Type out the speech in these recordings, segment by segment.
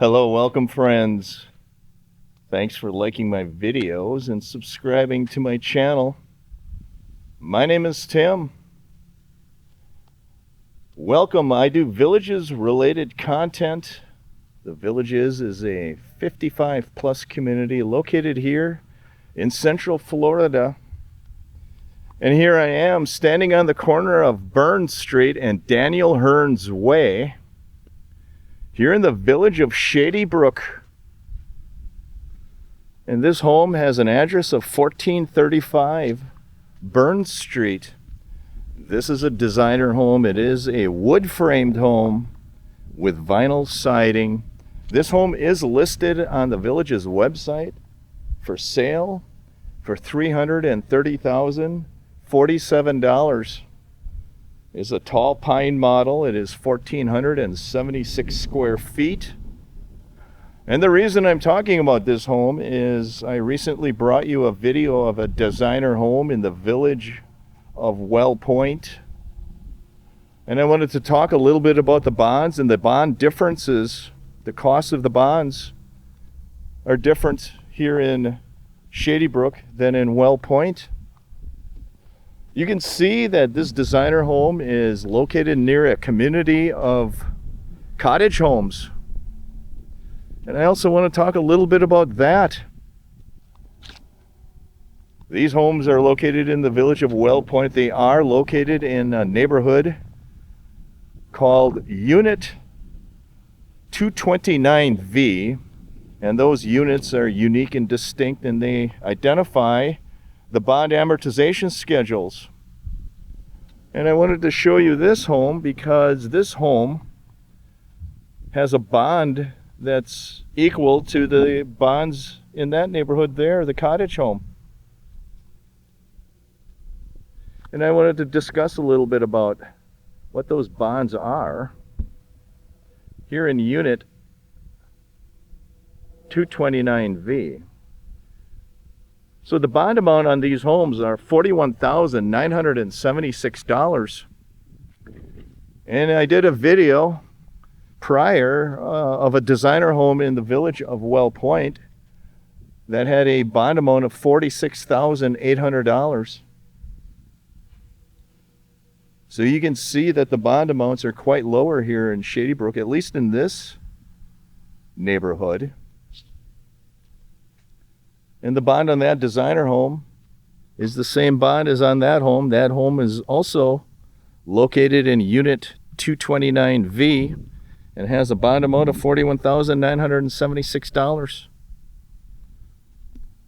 Hello, welcome friends. Thanks for liking my videos and subscribing to my channel. My name is Tim. Welcome. I do villages related content. The Villages is a 55 plus community located here in Central Florida. And here I am standing on the corner of Burns Street and Daniel Hearns Way, here in the village of Shady Brook. And this home has an address of 1435 Burns Street. This is a designer home. It is a wood-framed home with vinyl siding. This home is listed on the village's website for sale for $330,047. It's a tall pine model. It is 1,476 square feet. And the reason I'm talking about this home is I recently brought you a video of a designer home in the village of Well Point. And I wanted to talk a little bit about the bonds and the bond differences. The costs of the bonds are different here in Shady Brook than in Well Point. You can see that this designer home is located near a community of cottage homes. And I also want to talk a little bit about that. These homes are located in the village of Well Point. They are located in a neighborhood called Unit 229V. And those units are unique and distinct, and they identify the bond amortization schedules. And I wanted to show you this home because this home has a bond that's equal to the bonds in that neighborhood there, the cottage home. And I wanted to discuss a little bit about what those bonds are. Here in Unit 229V. So the bond amount on these homes are $41,976. And I did a video prior of a designer home in the village of Well Point that had a bond amount of $46,800. So you can see that the bond amounts are quite lower here in Shady Brook, at least in this neighborhood. And the bond on that designer home is the same bond as on that home. That home is also located in Unit 229V and has a bond amount of $41,976.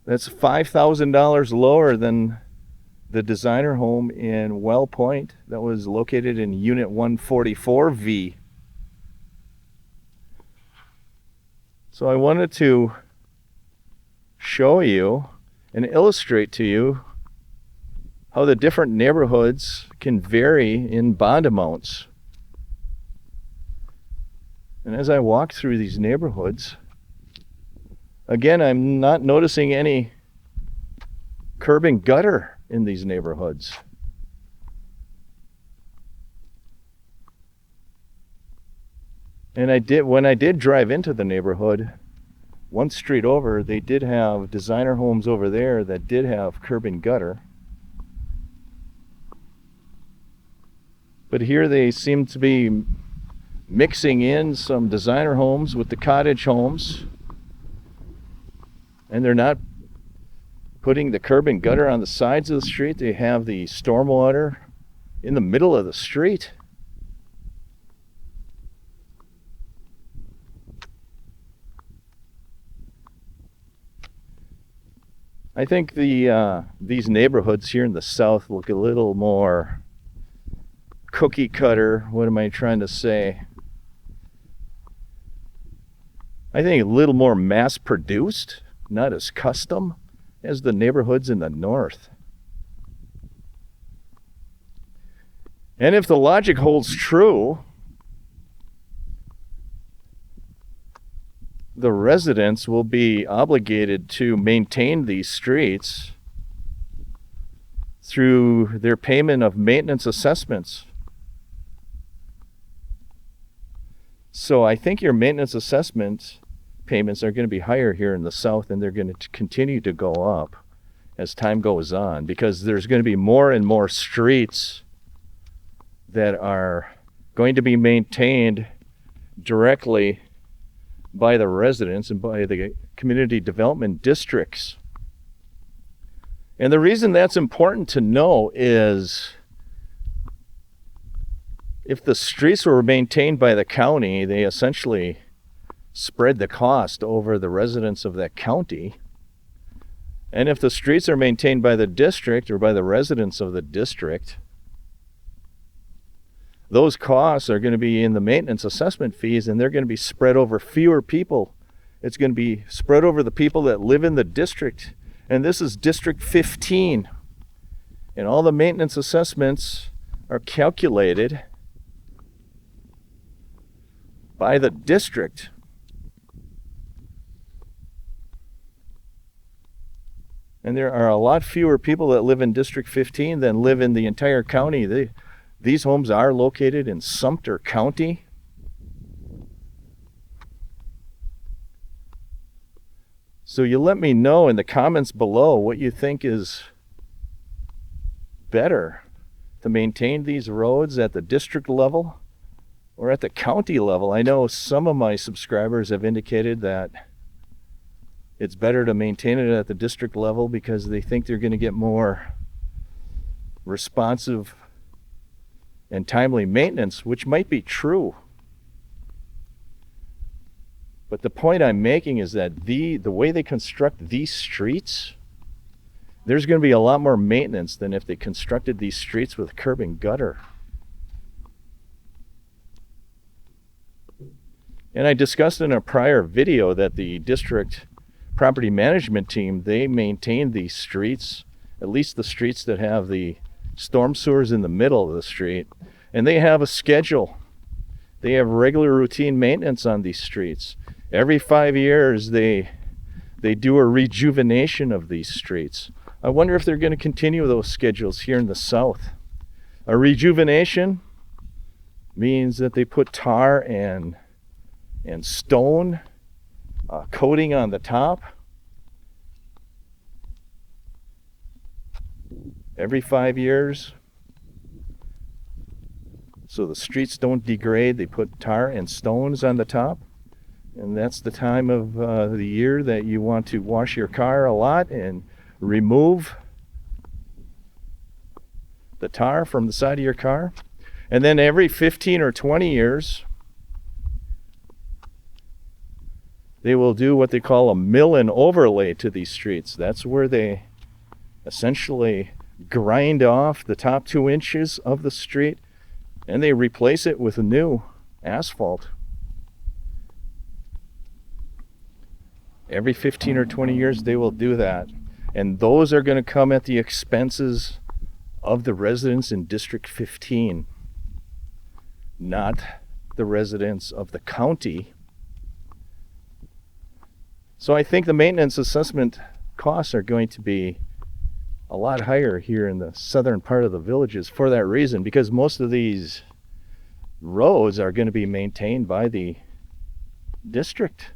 That's $5,000 lower than the designer home in Well Point that was located in Unit 144V. So I wanted to show you and illustrate to you how the different neighborhoods can vary in bond amounts. And as I walk through these neighborhoods, again, I'm not noticing any curb and gutter in these neighborhoods. And when I did drive into the neighborhood, one street over, they did have designer homes over there that did have curb and gutter. But here they seem to be mixing in some designer homes with the cottage homes. And they're not putting the curb and gutter on the sides of the street. They have the stormwater in the middle of the street. I think these neighborhoods here in the south look a little more cookie cutter. What am I trying to say? I think a little more mass produced, not as custom as the neighborhoods in the north. And if the logic holds true, the residents will be obligated to maintain these streets through their payment of maintenance assessments. So I think your maintenance assessment payments are going to be higher here in the south, and they're going to continue to go up as time goes on, because there's going to be more and more streets that are going to be maintained directly by the residents and by the community development districts. And the reason that's important to know is if the streets were maintained by the county, they essentially spread the cost over the residents of that county. And if the streets are maintained by the district or by the residents of the district, those costs are going to be in the maintenance assessment fees, and they're going to be spread over fewer people. It's going to be spread over the people that live in the district. And this is District 15. And all the maintenance assessments are calculated by the district. And there are a lot fewer people that live in District 15 than live in the entire county. These homes are located in Sumter County. So you let me know in the comments below what you think is better, to maintain these roads at the district level or at the county level. I know some of my subscribers have indicated that it's better to maintain it at the district level because they think they're going to get more responsive and timely maintenance, which might be true. But the point I'm making is that the way they construct these streets, there's going to be a lot more maintenance than if they constructed these streets with curb and gutter. And I discussed in a prior video that the district property management team, they maintain these streets, at least the streets that have the storm sewers in the middle of the street, and they have a schedule. They have regular routine maintenance on these streets. Every 5 years they do a rejuvenation of these streets. I wonder if they're going to continue those schedules here in the south. A rejuvenation means that they put tar and stone coating on the top every 5 years, so the streets don't degrade. They put tar and stones on the top, and that's the time of the year that you want to wash your car a lot and remove the tar from the side of your car. And then every 15 or 20 years they will do what they call a mill and overlay to these streets. That's where they essentially grind off the top 2 inches of the street and they replace it with a new asphalt. Every 15 or 20 years they will do that. And those are going to come at the expenses of the residents in District 15, not the residents of the county. So I think the maintenance assessment costs are going to be a lot higher here in the southern part of the villages for that reason, because most of these roads are going to be maintained by the district,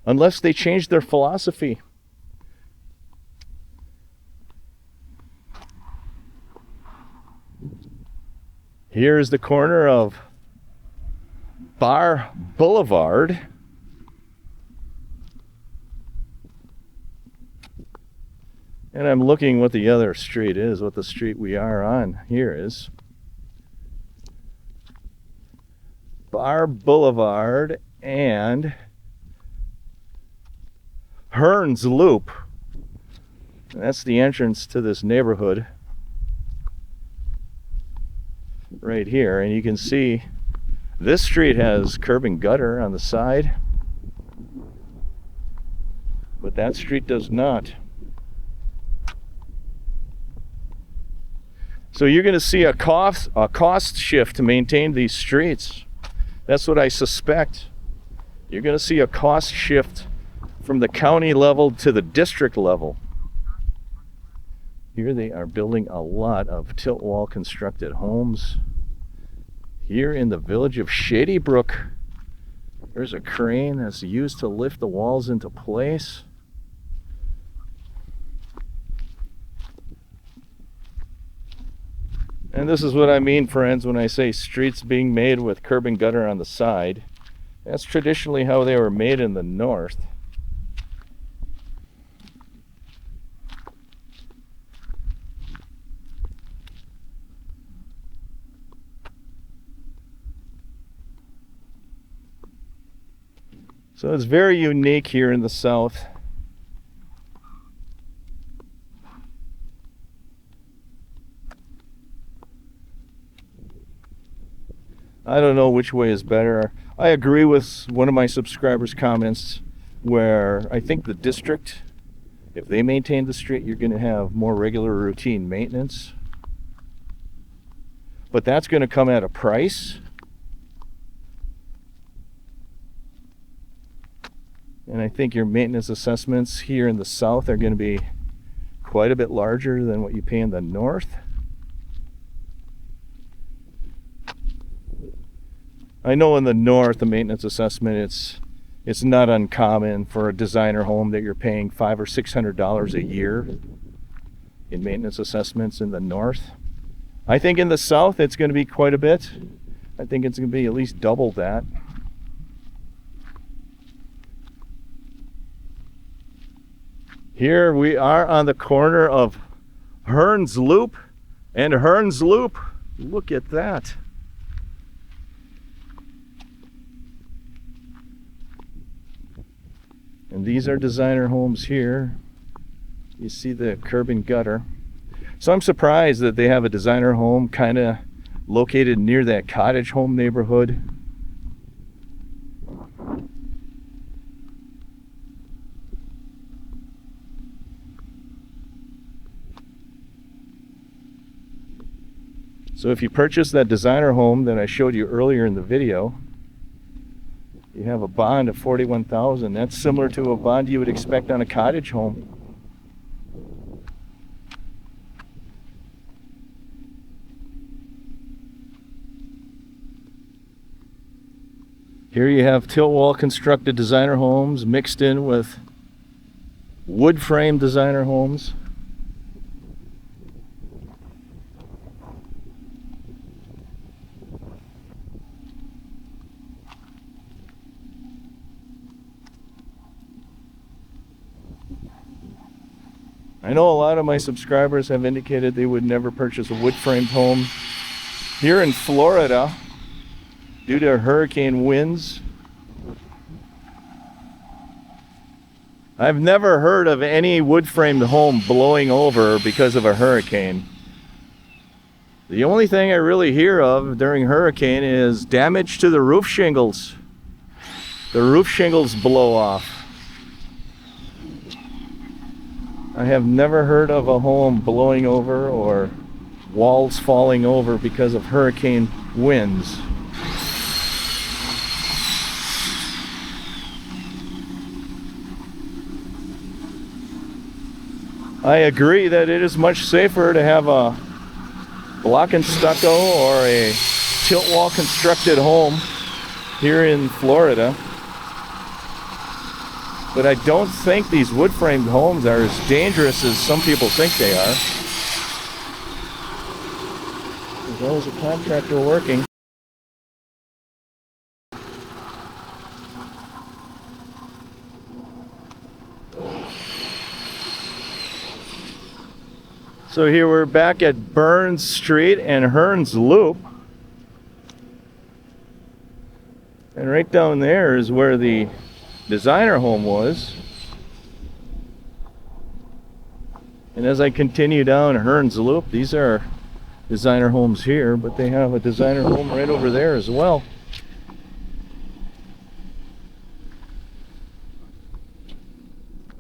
unless they change their philosophy. Here is the corner of Bar Boulevard. And I'm looking what the other street is, what the street we are on here is. Bar Boulevard and Hearns Loop. That's the entrance to this neighborhood right here. And you can see this street has curb and gutter on the side, but that street does not. So you're going to see a cost shift to maintain these streets. That's what I suspect. You're going to see a cost shift from the county level to the district level. Here they are building a lot of tilt wall constructed homes here in the village of Shady Brook. There's a crane that's used to lift the walls into place. And this is what I mean, friends, when I say streets being made with curb and gutter on the side. That's traditionally how they were made in the north. So it's very unique here in the south. I don't know which way is better. I agree with one of my subscribers' comments where I think the district, if they maintain the street, you're going to have more regular routine maintenance. But that's going to come at a price. And I think your maintenance assessments here in the south are going to be quite a bit larger than what you pay in the north. I know in the north, the maintenance assessment, it's not uncommon for a designer home that you're paying $500 or $600 a year in maintenance assessments in the north. I think in the south, it's going to be quite a bit. I think it's going to be at least double that. Here we are on the corner of Hearns Loop and Hearns Loop. Look at that. And these are designer homes here. You see the curb and gutter. So I'm surprised that they have a designer home kind of located near that cottage home neighborhood. So if you purchase that designer home that I showed you earlier in the video, you have a bond of $41,000. That's similar to a bond you would expect on a cottage home. Here you have tilt wall constructed designer homes mixed in with wood frame designer homes. I know a lot of my subscribers have indicated they would never purchase a wood-framed home here in Florida due to hurricane winds. I've never heard of any wood-framed home blowing over because of a hurricane. The only thing I really hear of during hurricane is damage to the roof shingles. The roof shingles blow off. I have never heard of a home blowing over or walls falling over because of hurricane winds. I agree that it is much safer to have a block and stucco or a tilt wall constructed home here in Florida. But I don't think these wood-framed homes are as dangerous as some people think they are. There's always a contractor working. So here we're back at Burns Street and Hearns Loop. And right down there is where the designer home was. And as I continue down Hearns Loop, these are designer homes here, but they have a designer home right over there as well.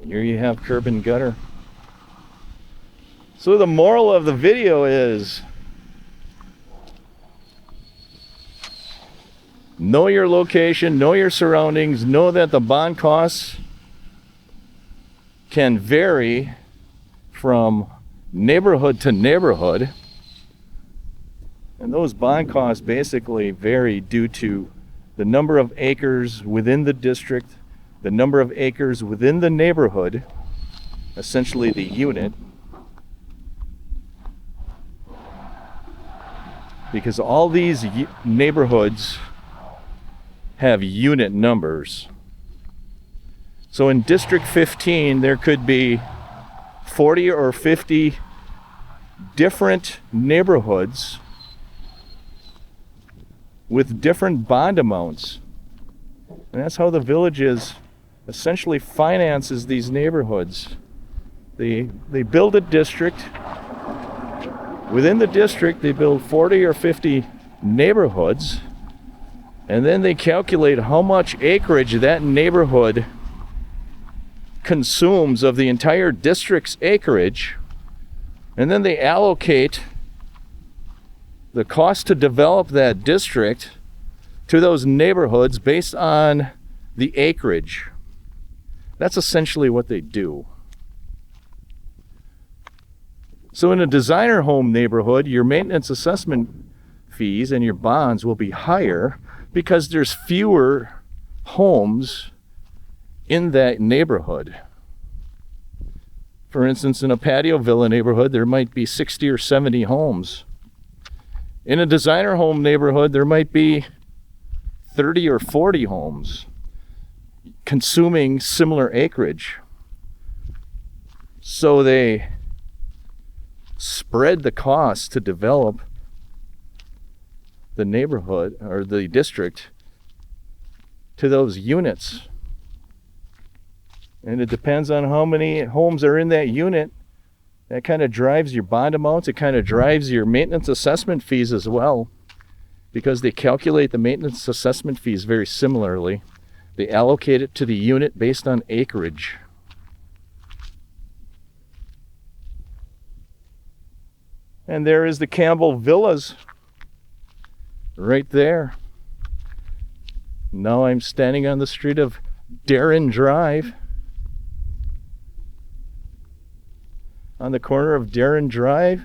Here you have curb and gutter. So the moral of the video is know your location, know your surroundings, know that the bond costs can vary from neighborhood to neighborhood. And those bond costs basically vary due to the number of acres within the district, the number of acres within the neighborhood, essentially the unit, because all these neighborhoods have unit numbers. So in District 15, there could be 40 or 50 different neighborhoods with different bond amounts. And that's how the village essentially finances these neighborhoods. They build a district. Within the district, they build 40 or 50 neighborhoods, and then they calculate how much acreage that neighborhood consumes of the entire district's acreage, and then they allocate the cost to develop that district to those neighborhoods based on the acreage. That's essentially what they do. So in a designer home neighborhood, your maintenance assessment fees and your bonds will be higher because there's fewer homes in that neighborhood. For instance, in a patio villa neighborhood, there might be 60 or 70 homes. In a designer home neighborhood, there might be 30 or 40 homes consuming similar acreage. So they spread the cost to develop the neighborhood or the district to those units. And it depends on how many homes are in that unit. That kind of drives your bond amounts. It kind of drives your maintenance assessment fees as well, because they calculate the maintenance assessment fees very similarly. They allocate it to the unit based on acreage. And there is the Campbell Villas right there. Now I'm standing on the street of Darren Drive. On the corner of Darren Drive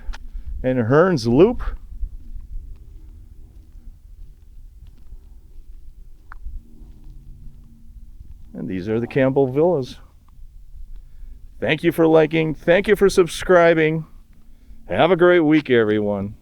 and Hearns Loop. And these are the Campbell Villas. Thank you for liking. Thank you for subscribing. Have a great week, everyone.